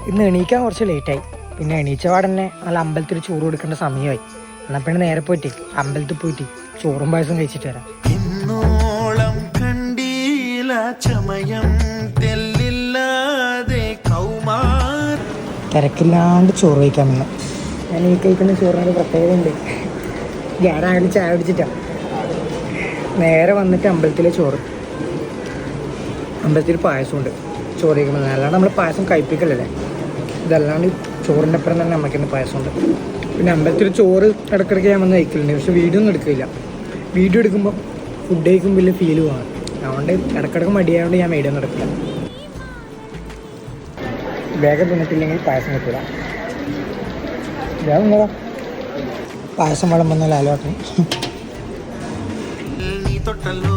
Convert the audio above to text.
ഇന്ന് എണീക്കാൻ കുറച്ച് ലേറ്റായി. പിന്നെ എണീച്ചപാട് തന്നെ നല്ല അമ്പലത്തിൽ ചോറ് കൊടുക്കേണ്ട സമയമായി. എന്നാൽ പിന്നെ നേരെ പോയിട്ട് അമ്പലത്തിൽ പോയിട്ട് ചോറും പായസം കഴിച്ചിട്ട് വരാം. ഇന്നോളം കണ്ടീല ചമയം തെല്ലില്ലാതെ കൗമാർ. തിരക്കില്ലാണ്ട് ചോറ് കഴിക്കാൻ വന്നു. ഞാൻ ഈ കഴിക്കുന്ന ചോറിനൊരു പ്രത്യേകതയുണ്ട്. ഞാനായാലും ചായ കുടിച്ചിട്ടാണ് നേരെ വന്നിട്ട് അമ്പലത്തിലെ ചോറ്. അമ്പലത്തിൽ പായസമുണ്ട് ചോറ് കഴിക്കുമ്പോൾ. അല്ലാണ്ട് നമ്മൾ പായസം കഴിപ്പിക്കലല്ലേ, ഇതല്ലാണ്ട് ചോറിൻ്റെ അപ്പുറം തന്നെ നമുക്കിന്ന് പായസമുണ്ട്. പിന്നെ അമ്പലത്തിൽ ചോറ് ഇടയ്ക്കിടയ്ക്ക് ഞാൻ വന്ന് കഴിക്കലുണ്ട്, പക്ഷെ വീഡിയോ ഒന്നും എടുക്കില്ല. വീഡിയോ എടുക്കുമ്പോൾ ഫുഡ് കഴിക്കുമ്പോൾ വലിയ ഫീൽ പോകാം. അതുകൊണ്ട് ഇടയ്ക്കിടയ്ക്ക് മടിയായതുകൊണ്ട് ഞാൻ വീഡിയോ ഒന്നും എടുക്കില്ല. വേഗം തിന്നിട്ടില്ലെങ്കിൽ പായസം കിട്ടില്ല. വേഗം എന്താ പായസം വെള്ളം വന്നാൽ ആലോട്ടെ. നീ തൊട്ടല്ലോ